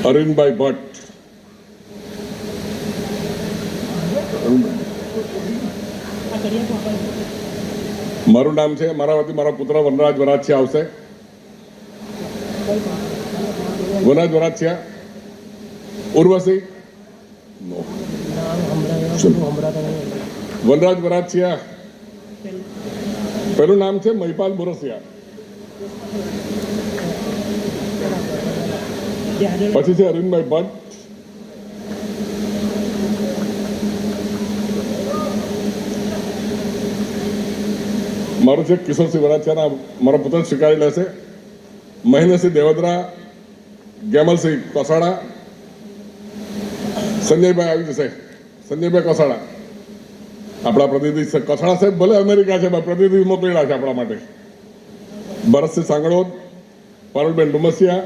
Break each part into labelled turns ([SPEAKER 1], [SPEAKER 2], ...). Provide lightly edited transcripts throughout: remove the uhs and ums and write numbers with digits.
[SPEAKER 1] અરવિંદભાઈ ભટ્ટ. મારું નામ છે, મારા વતી મારા પુત્ર વનરાજ વરાછિયા આવશે. વનરાજ વરાછિયા. ઉર્વશી. વનરાજ વરાછિયા. પેલું નામ છે મહિપાલ બોરસિયા. પછી છે અરવિંદભાઈ ભટ્ટ. મારું છે કિશોરસિંહ વરાછિયાના મારો પુત્ર સ્વીકારી લેશે. મહેન્દ્રસિંહ દેવદરા, ગેમલસિંહ કોસાડા. સંજયભાઈ આવી જશે. સંજયભાઈ કોસાડા. આપણા પ્રતિનિધિ કોસાડા સાહેબ ભલે અમેરિકા છે, પ્રતિનિધિ મોકલેલા છે આપણા માટે. ભરતસિંહ સાંગળોદ, પારુલબેન ડુમસિયા.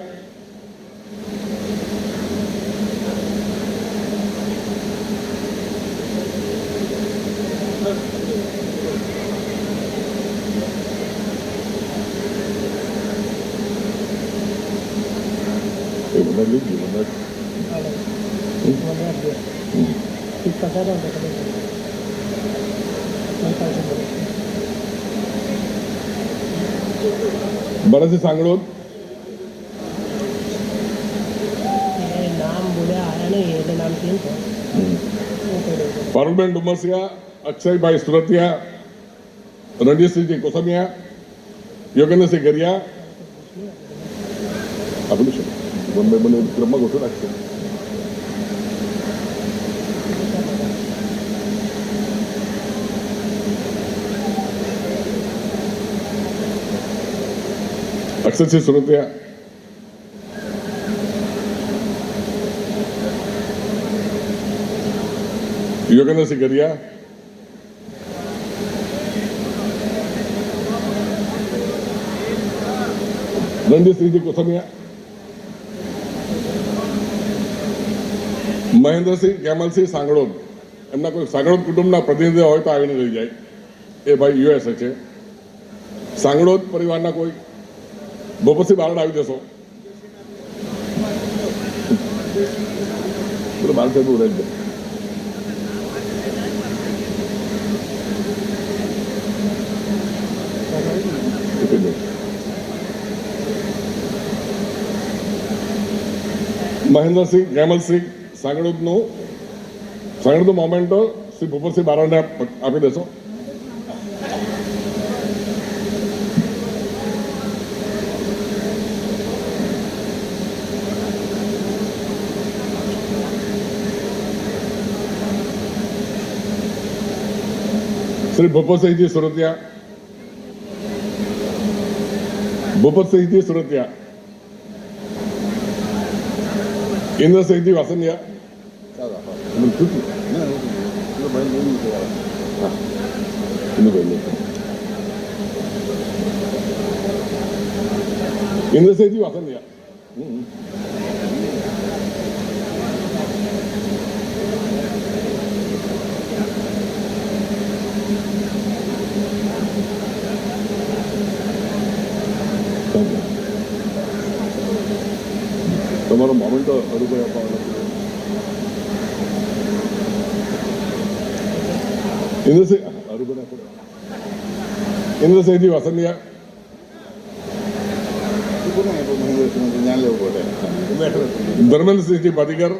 [SPEAKER 1] ભરતસિંહ સાંગળોદ. પારુલબેન ડુમસિયા, અક્ષયભાઈ સુરતિયા, રણજીતસિંહજી કોસમિયા, યોગેન્દ્રસિંહ ગરિયા. આપણું છે બોમ્બે બને ક્રમમાં ગોઠવી રાખશે. અક્ષરસિંહ સુરતિયા. યોગેન્દ્રસિંહ ગરિયા. રણજીતસિંહજી કોસમિયા. મહેન્દ્રસિંહ ગેમલસિંહ સાંગળોદ. એમના કોઈ સાંગળોદ કુટુંબના પ્રતિનિધિ હોય તો આવીને રહી જાય. એ ભાઈ યુએસએ છે. સાંગળોદ પરિવારના કોઈ ભોપતસિંહ બારડ આવી જશો. બાર સાહેબ રહી જાય. મહેન્દ્રસિંહ ગેમલસિંહ સાંગળોદનું મોમેન્ટો શ્રી ભૂપતસિંહ બારડને આપી દેશો. શ્રી ભૂપતસિંહજી સુરતિયા. ભૂપતસિંહજી સુરતિયા. ઇન્દ્રસિંહજી વાસનિયા. ઇન્દ્રસિંહજી વાસનિયા. તમારો મોમેન્ટ અનુભવ આપવાનો. ઇન્દ્રસિંહજી વાસનિયા. ધર્મેન્દ્રસિંહજી પાટીકર.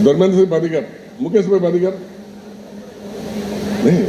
[SPEAKER 1] ધર્મેન્દ્રસિંહ પાટીકર. મુકેશભાઈ પાટીકર નહીં.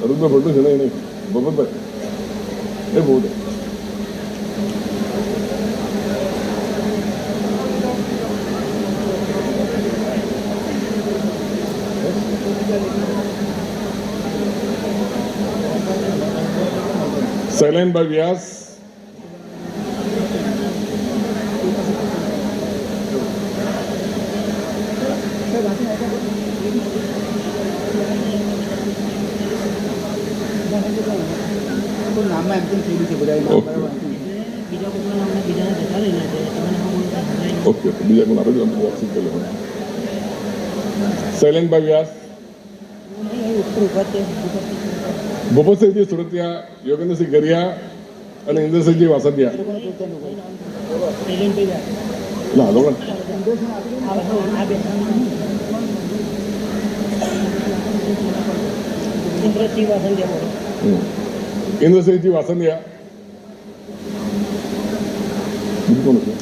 [SPEAKER 1] અરુણભાઈ ભટ્ટું છે નહીં ભગતભાઈ એ બહુ શૈલેનભાઈ વ્યાસ,
[SPEAKER 2] નામમાં એમ થયેલું છે બધા
[SPEAKER 1] ઓકે ઓકે બીજા કોણ આપણે વોટ્સઅપ કરી લો. શૈલેનભાઈ વ્યાસ, ભૂપતસિંહજી સુરતિયા, યોગેન્દ્રસિંહ ગરિયા અને ઇન્દ્રસિંહજી વાસદિયા. ના લો ઇન્દ્રસિંહજી વાસંદિયા. બીજું કોણ હતું?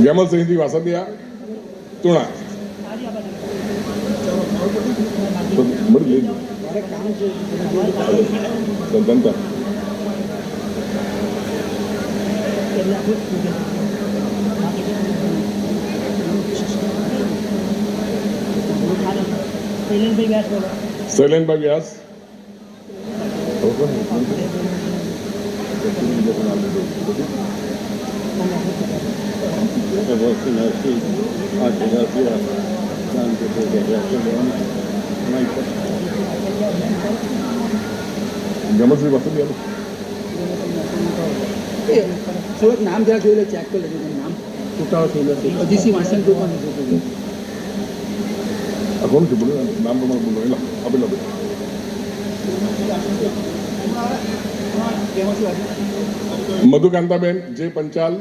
[SPEAKER 1] જમલસિંહજી વાસંદિયા, તુણા. મળી લેજો જનતા. શૈલેનભાઈ વ્યાસ, જમલસિંહ વાસંદિયા.
[SPEAKER 2] થોડુંક નામ જરા જોઈ લે, ચેક કરી લેજો નામ છૂટાવો થયેલો છે. અજીતસિંહ વાસણ તો પણ
[SPEAKER 1] આ કોણ છે બોલો નામ પ્રમાણે બોલો એલા આપેલા મધુકાંતાબેન જે પંચાલ,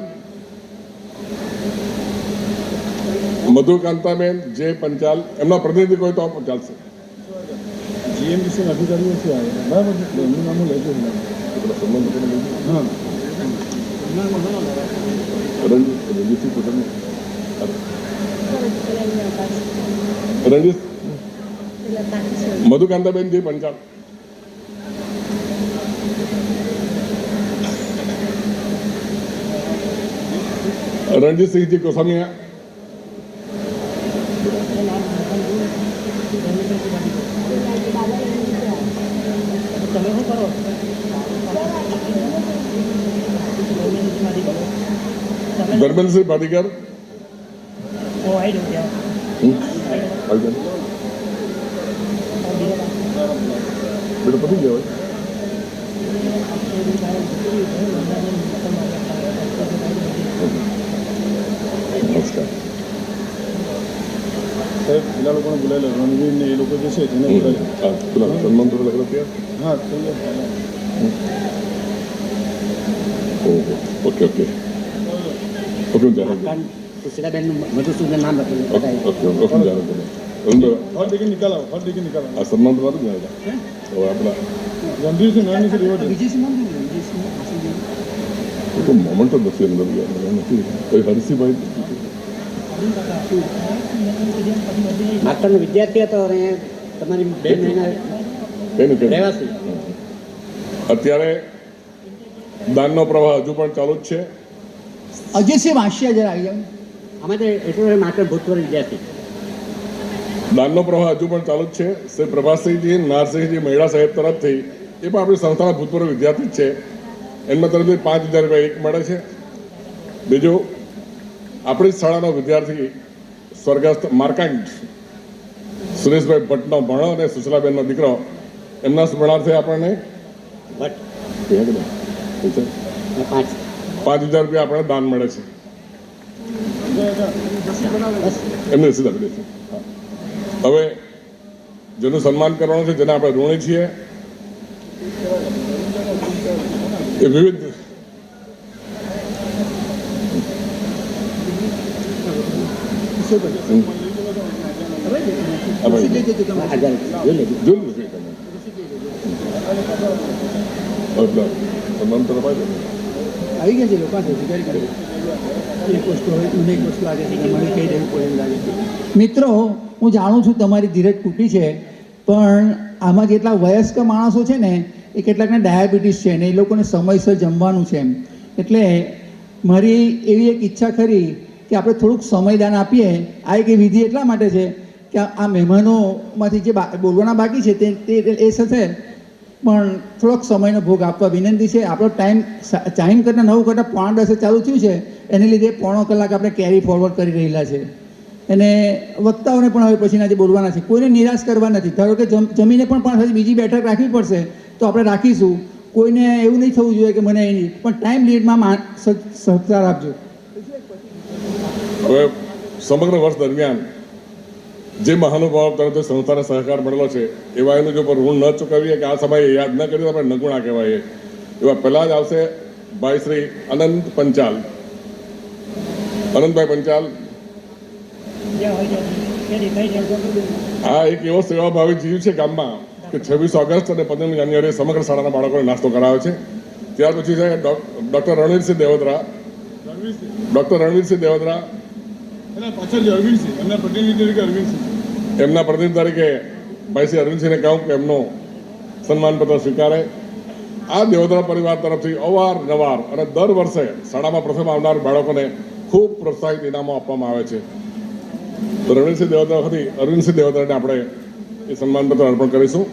[SPEAKER 1] મધુકાંતાબેન જે પંચાલ. એમના પ્રતિનિધિ કોઈ તો ચાલશે.
[SPEAKER 2] જીએમડીસી અધિકારીઓ છે બરાબર છે, એમનું નામ લેજો. હા
[SPEAKER 1] રણજીતસિંહ પોતાનું રણજીત મધુકાંતાબેન જે પંચાલ. રણજીતસિંહજી કોસામિયા, ધર્મેન્દ્રસિંહ ભાટીકર, બેટા પતી ગયા નમસ્કાર
[SPEAKER 2] સાહેબ. પેલા લોકોને બોલાયેલા રણવીર ને એ લોકો જે છે તેને બોલાયેલા.
[SPEAKER 1] હા પેલા સન્માન તો લખેલો ત્યાં.
[SPEAKER 2] હા તૈયાર.
[SPEAKER 1] ઓહો ઓકે ઓકે ઓકે જાહેર
[SPEAKER 2] મધુસૂદન નામ લખેલું.
[SPEAKER 1] ઓકે ઓકે જાહેર કરો.
[SPEAKER 2] હર દેખી નિકાલો, હર દેખી નિકાલો.
[SPEAKER 1] આ સન્માન તો મારું જ હવે આપણા
[SPEAKER 2] રણધીરસિંહ નારાયણસિંહ રેવડ.
[SPEAKER 1] તો મોમેન્ટ જ નથી અંદર ગયા નથી. કોઈ હરસિંહભાઈ
[SPEAKER 3] માસ્ટરનો વિદ્યાર્થી હતો અને તમારી 2 મહિના રહેવાસી.
[SPEAKER 1] અત્યારે દાનનો પ્રવાહ હજુ પણ ચાલુ જ છે.
[SPEAKER 2] અજયસિંહ વાંસિયા જરા આવી જાવ.
[SPEAKER 3] અમે તો એટલું માસ્ટર ભૂતપૂર્વ વિદ્યાર્થી.
[SPEAKER 1] દાનનો પ્રવાહ હજુ પણ ચાલુ જ છે. શ્રી પ્રભાસિંહજી નારસિંહજી મહિલા સાહેબ તરફથી એ પણ આપણી સંસ્થાના ભૂતપૂર્વ વિદ્યાર્થી જ છે. એમના તરફથી 5,000 રૂપિયા એક મળે છે. બીજું આપણી શાળાનો વિદ્યાર્થી સ્વર્ગસ્થ માર્કાંડ સુરેશભાઈ ભટ્ટનો ભણો અને સુશલાબેનનો દીકરો, એમના સ્મરણાર્થે આપણને
[SPEAKER 3] ભટ્ટ
[SPEAKER 1] 5,000 રૂપિયા આપણને દાન મળે છે. એમને સીધા આપી દે છે. હવે જેનું સન્માન કરવાનું છે, જેને આપણે ઋણી છીએ, એ વિવિધ સન્માન તરફ
[SPEAKER 2] આવી ગયા છે લોકો અધિકારી કરે. એક વસ્તુ હવે અનેક વસ્તુ લાગે છે મને કહી દેવું પડે એમ લાગે છે. મિત્રો, હું જાણું છું તમારી ધીરજ તૂટી છે, પણ આમાં જેટલા વયસ્ક માણસો છે ને એ કેટલાકને ડાયાબિટીસ છે ને એ લોકોને સમયસર જમવાનું છે એમ. એટલે મારી એવી એક ઈચ્છા ખરી કે આપણે થોડુંક સમયદાન આપીએ. આ એક વિધિ એટલા માટે છે કે આ મહેમાનોમાંથી જે બોલવાના બાકી છે તે એ થશે, પણ થોડોક સમયનો ભોગ આપવા વિનંતી છે. આપણો ટાઈમ કરતાં 9 કરતાં 9:45 ચાલુ થયું છે, એને લીધે 1.5 કલાક આપણે કેરી ફોરવર્ડ કરી રહેલા છે. અને વક્તાઓને પણ હવે પછીના જે બોલવાના છે કોઈને નિરાશ કરવા નથી. ધારો કે જમીને પણ પાછી બીજી બેઠક રાખવી પડશે તો આપણે રાખીશું. કોઈને એવું નહીં થવું જોઈએ કે મને નહીં, પણ ટાઈમ લિમિટમાં સહકાર આપજો.
[SPEAKER 1] હવે સમગ્ર વર્ષ દરમિયાન જે મહાનુભાવ તરફથી સંસ્થાને સહકાર મળેલો છે એવા એનું જો ઋણ ન ચૂકવીએ કે આ સમયે યાદ ન કરીએ તો આપણે નગુણા કહેવાય. એવા પહેલાં જ આવશે ભાઈ શ્રી અનંત પંચાલ. અનંતભાઈ પંચાલ, આ એક એવો સેવાભાવી જીવ છે ગામમાં કે 26 ઓગસ્ટ અને 15મી જાન્યુઆરીએ સમગ્ર શાળાના બાળકોને નાસ્તો કરાવે છે. ત્યાર પછી છે ડૉક્ટર રણવીરસિંહ દેવોદરા. ડૉક્ટર રણવીરસિંહ દેવોદરા એમના પ્રતિનિધિ તરીકે ભાઈ શ્રી અરવિંદસિંહને કહું કે એમનો સન્માનપત્ર સ્વીકારે. આ દેવોદરા પરિવાર તરફથી અવારનવાર અને દર વર્ષે શાળામાં પ્રથમ આવનાર બાળકોને ખૂબ પ્રોત્સાહિત ઇનામો આપવામાં આવે છે. તો રણવીરસિંહ દેવોદરા વખતે અરવિંદસિંહ દેવોદરાને આપણે એ સન્માનપત્ર અર્પણ કરીશું.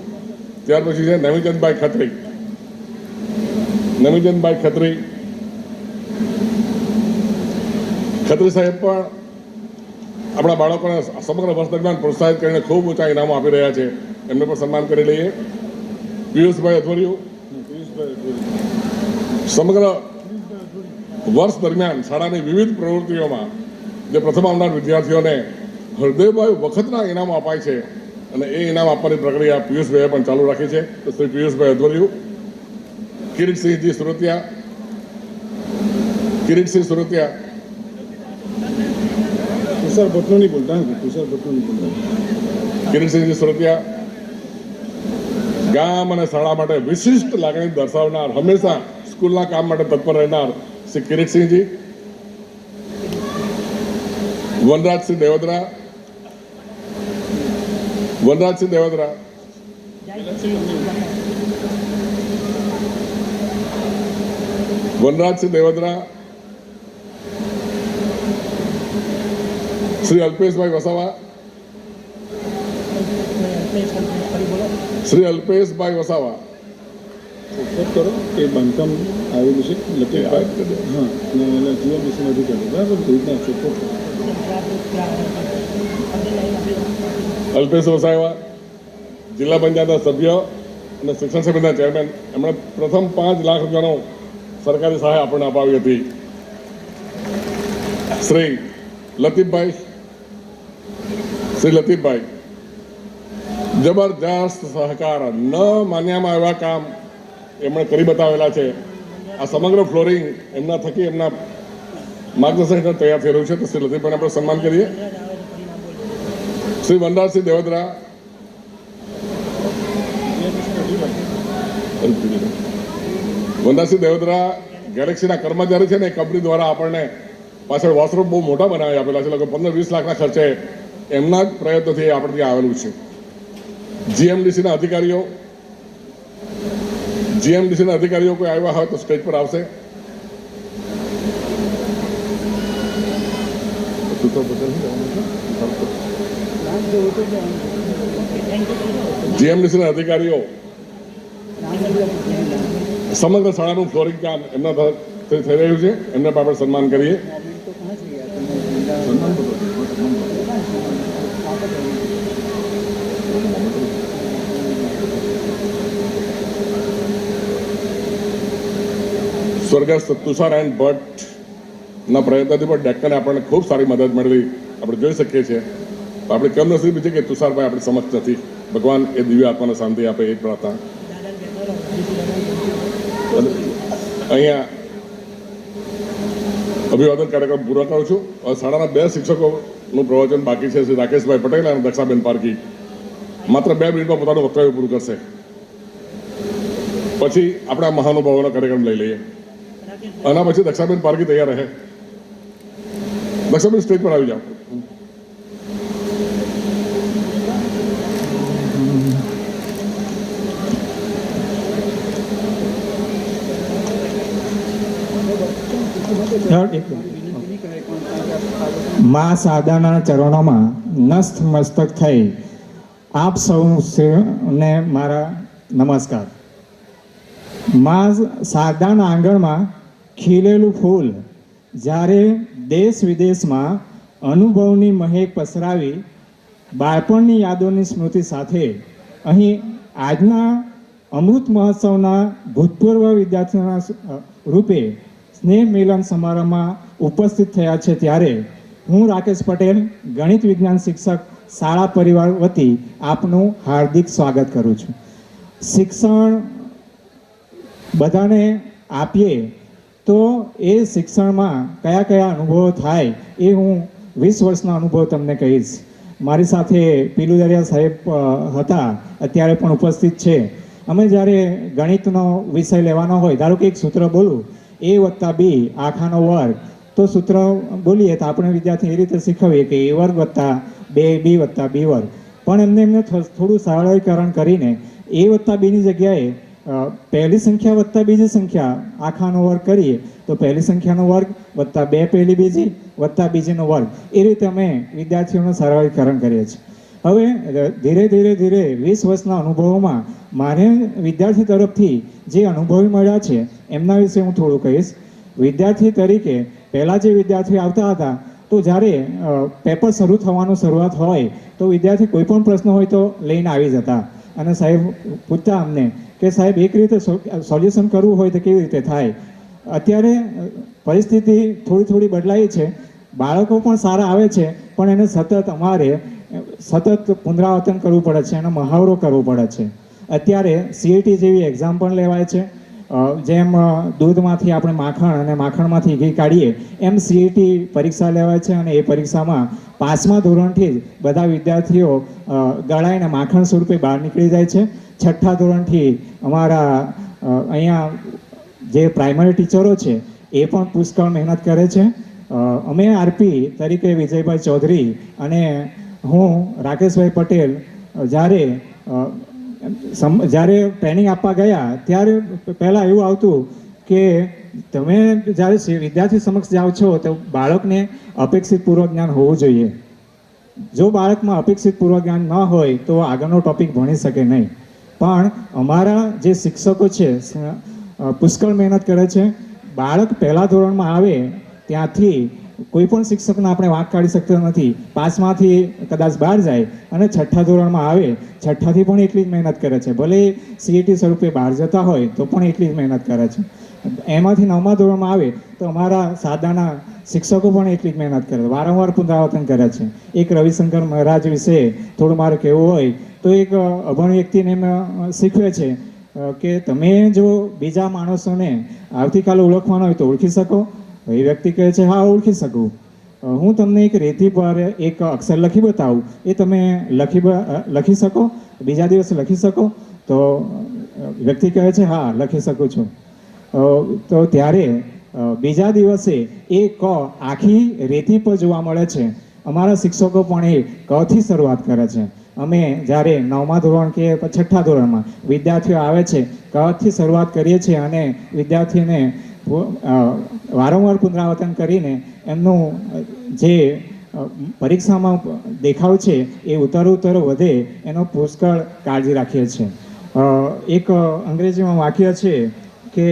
[SPEAKER 1] ત્યાર પછી છે નવીચંદભાઈ ખત્રી. નવીચંદભાઈ ખત્રી સાહેબ પણ આપણા બાળકોને સમગ્ર વર્ષ દરમિયાન પ્રોત્સાહિત કરીને ખૂબ ઊંચા ઇનામો આપી રહ્યા છે. એમને પણ સન્માન કરી લઈએ. પિયુષભાઈ અધવરિયું સમગ્ર વર્ષ દરમિયાન શાળાની વિવિધ પ્રવૃત્તિઓમાં જે પ્રથમ આવનાર વિદ્યાર્થીઓને હૃદયભાઈ વખતના ઇનામો અપાય છે અને એ ઇનામ આપવાની પ્રક્રિયા પિયુષભાઈએ પણ ચાલુ રાખી છે. તો શ્રી પિયુષભાઈ અધવરિયું. કિરીટસિંહજી સુરતિયા. કિરીટસિંહ સુરતિયા. કિરીટસિંહજી સુરતિયા ગામ અને શાળા માટે વિશિષ્ટ લાગણી દર્શાવનાર, હંમેશા સ્કૂલના કામ માટે તત્પર રહેનાર શ્રી કિરીટસિંહજી. વનરાજસિંહ દેવોદરા. વનરાજસિંહ દેવોદરા. વનરાજસિંહ દેવોદરા. શ્રી અલ્પેશભાઈ વસાવા. શ્રી અલ્પેશભાઈ વસાવા.
[SPEAKER 4] કરો એ બાંધકામ આવેલું છે લતીફભાઈ. હા, અને એના જીએમડીસીના અધિકારી બરાબર રીતના સપોર્ટ.
[SPEAKER 1] અલ્પેશ વસાવા જિલ્લા પંચાયતના સભ્ય અને શિક્ષણ સમિતિના ચેરમેન. એમણે પ્રથમ 5 લાખ રૂપિયાનો સરકારી સહાય આપણને અપાવી હતી. શ્રી લતીફભાઈ. શ્રી લતીફભાઈ જબરજસ્ત સહકાર, ન માન્યામાં એવા કામ એમણે કરી બતાવેલા છે. આ સમગ્ર ફ્લોરિંગ એમના થકી એમના માર્ગદર્શન હેઠળ તૈયાર થઈ રહ્યું છે. તો શ્રી લતીફભાઈને આપણે સન્માન કરીએ. શ્રી વનરાજસિંહ દેવોદરા. વનરાજસિંહ દેવોદરા ગેલેક્સીના કર્મચારી છે ને, કંપની દ્વારા આપણને પાછળ વોશરૂમ બહુ મોટા બનાવી આપેલા છે. લગભગ 15-20 લાખના ખર્ચે એમના જ પ્રયત્નોથી આપણે ત્યાં આવેલું છે. જીએમડીસીના અધિકારીઓ. જીએમડીસીના અધિકારીઓ કોઈ આવ્યા હોય તો સ્ટેજ પર આવશે. જીએમડીસીના અધિકારીઓ સમગ્ર શાળાનું ફ્લોરિંગ કામ એમના થઈ રહ્યું છે. એમને પણ આપણે સન્માન કરીએ. સ્વર્ગસ્થ તુષારાયણ ભટ્ટના પ્રયત્નથી પણ ડેક્કને આપણને ખૂબ સારી મદદ મળેલી આપણે જોઈ શકીએ છીએ. આપણે કેમ નસીબ છે કે તુષારભાઈ આપણી સમક્ષ નથી. ભગવાન એ દિવ્ય આત્માને શાંતિ આપે એ જ પ્રાર્થના. અહીંયા અભિવાદન કાર્યક્રમ પૂરો કરું છું. શાળાના 2 શિક્ષકોનું પ્રવચન બાકી છે, શ્રી રાકેશભાઈ પટેલ અને દક્ષાબેન પારકી. માત્ર 2 મિનિટમાં પોતાનું વક્તવ્ય પૂરું કરશે. પછી આપણે આ મહાનુભાવોનો કાર્યક્રમ લઈ લઈએ. આના પછી દક્ષાબેન પારકી તૈયાર રહે. દક્ષાબેન સ્ટેજ પર આવી જાઓ.
[SPEAKER 5] મા શારદાના ચરણોમાં નસ્ત મસ્તક થઈ આપ સૌને મારા નમસ્કાર. મા શારદાના આંગણમાં ખીલેલું ફૂલ જ્યારે દેશ વિદેશમાં અનુભવની મહેક પસરાવી બાળપણની યાદોની સ્મૃતિ સાથે અહીં આજના અમૃત મહોત્સવના ભૂતપૂર્વ વિદ્યાર્થીઓના રૂપે સ્નેહ મિલન સમારંભમાં ઉપસ્થિત થયા છે ત્યારે હું રાકેશ પટેલ ગણિત વિજ્ઞાન શિક્ષક શાળા પરિવાર વતી આપનું હાર્દિક સ્વાગત કરું છું. શિક્ષણ બધાને આપીએ તો એ શિક્ષણમાં કયા કયા અનુભવો થાય એ હું 20 વર્ષના અનુભવ તમને કહીશ. મારી સાથે પીલુ દરિયા સાહેબ હતા, અત્યારે પણ ઉપસ્થિત છે. અમે જ્યારે ગણિતનો વિષય લેવાનો હોય, ધારો કે એક સૂત્ર બોલું a વત્તા b આખાનો વર્ગ, તો સૂત્ર બોલીએ તો આપણે વિદ્યાર્થી એ રીતે શીખવીએ કે a વર્ગ વત્તા 2b વત્તા b વર્ગ. પણ એમને થોડું સરળીકરણ કરીને a વત્તા b ની જગ્યાએ પહેલી સંખ્યા વત્તા બીજી સંખ્યા આખાનો વર્ગ કરીએ તો પહેલી સંખ્યાનો વર્ગ વત્તા 2 પહેલી બીજી વત્તા બીજીનો વર્ગ, એ રીતે અમે વિદ્યાર્થીઓનું સરળીકરણ કરીએ છીએ. હવે ધીરે ધીરે 20 વર્ષના અનુભવોમાં મારે વિદ્યાર્થી તરફથી જે અનુભવી મળ્યા છે એમના વિશે હું થોડું કહીશ. વિદ્યાર્થી તરીકે પહેલાં જે વિદ્યાર્થીઓ આવતા હતા તો જ્યારે પેપર શરૂ થવાનું શરૂઆત હોય તો વિદ્યાર્થી કોઈ પણ પ્રશ્ન હોય તો લઈને આવી જતા અને સાહેબ પૂછતા અમને કે સાહેબ એક રીતે સોલ્યુશન કરવું હોય તો કેવી રીતે થાય. અત્યારે પરિસ્થિતિ થોડી બદલાઈ છે, બાળકો પણ સારા આવે છે, પણ એને સતત પુનરાવર્તન કરવું પડે છે, એનો મહાવરો કરવો પડે છે. અત્યારે CAT જેવી એક્ઝામ પણ લેવાય છે. જેમ દૂધમાંથી આપણે માખણ અને માખણમાંથી ઘી કાઢીએ એમ CAT પરીક્ષા લેવાય છે અને એ પરીક્ષામાં 5મા ધોરણથી જ બધા વિદ્યાર્થીઓ ગળાઈને માખણ સ્વરૂપે બહાર નીકળી જાય છે. 6ઠ્ઠા ધોરણથી અમારા અહીંયા જે પ્રાઇમરી ટીચરો છે એ પણ પુષ્કળ મહેનત કરે છે. અમે આરપી તરીકે વિજયભાઈ ચૌધરી અને હું રાકેશભાઈ પટેલ જ્યારે ટ્રેનિંગ આપવા ગયા ત્યારે પહેલાં એવું આવતું કે તમે જ્યારે વિદ્યાર્થી સમક્ષ જાઓ છો તો બાળકને અપેક્ષિત પૂર્વ જ્ઞાન હોવું જોઈએ. જો બાળકમાં અપેક્ષિત પૂર્વ જ્ઞાન ન હોય તો આગળનો ટોપિક ભણી શકે નહીં. પણ અમારા જે શિક્ષકો છે પુષ્કળ મહેનત કરે છે. બાળક પહેલા ધોરણમાં આવે ત્યાંથી કોઈ પણ શિક્ષકને આપણે વાંક કાઢી શકતા નથી. 5માંથી કદાચ બહાર જાય અને 6ઠ્ઠા ધોરણમાં આવે, 6ઠ્ઠાથી પણ એટલી જ મહેનત કરે છે. ભલે CAT સ્વરૂપે બહાર જતા હોય તો પણ એટલી જ મહેનત કરે છે. એમાંથી 9મા ધોરણમાં આવે તો અમારા શારદાના શિક્ષકો પણ એટલી જ મહેનત કરે, વારંવાર પુનરાવર્તન કરે છે. એક રવિશંકર મહારાજ વિશે થોડું મારે કહેવું હોય તો એક અભણ વ્યક્તિને એમ શીખવે છે કે તમે જો બીજા માણસોને આવતીકાલે ઓળખવાનો હોય તો ઓળખી શકો. એ વ્યક્તિ કહે છે હા ઓળખી શકું. હું તમને એક રેતી પર એક અક્ષર લખી બતાવું, એ તમે લખી શકો, બીજા દિવસે લખી શકો? તો વ્યક્તિ કહે છે હા લખી શકું છું. તો ત્યારે બીજા દિવસે એ ક આખી રેતી પર જોવા મળે છે. અમારા શિક્ષકો પણ એ કથી શરૂઆત કરે છે. અમે જ્યારે 9મા ધોરણ કે 6ઠ્ઠા ધોરણમાં વિદ્યાર્થીઓ આવે છે કથી શરૂઆત કરીએ છીએ અને વિદ્યાર્થીઓને વારંવાર પુનરાવર્તન કરીને એમનું જે પરીક્ષામાં દેખાવ છે એ ઉત્તરોત્તર વધે એનો પુષ્કળ કાળજી રાખીએ છીએ. એક અંગ્રેજીમાં વાક્ય છે કે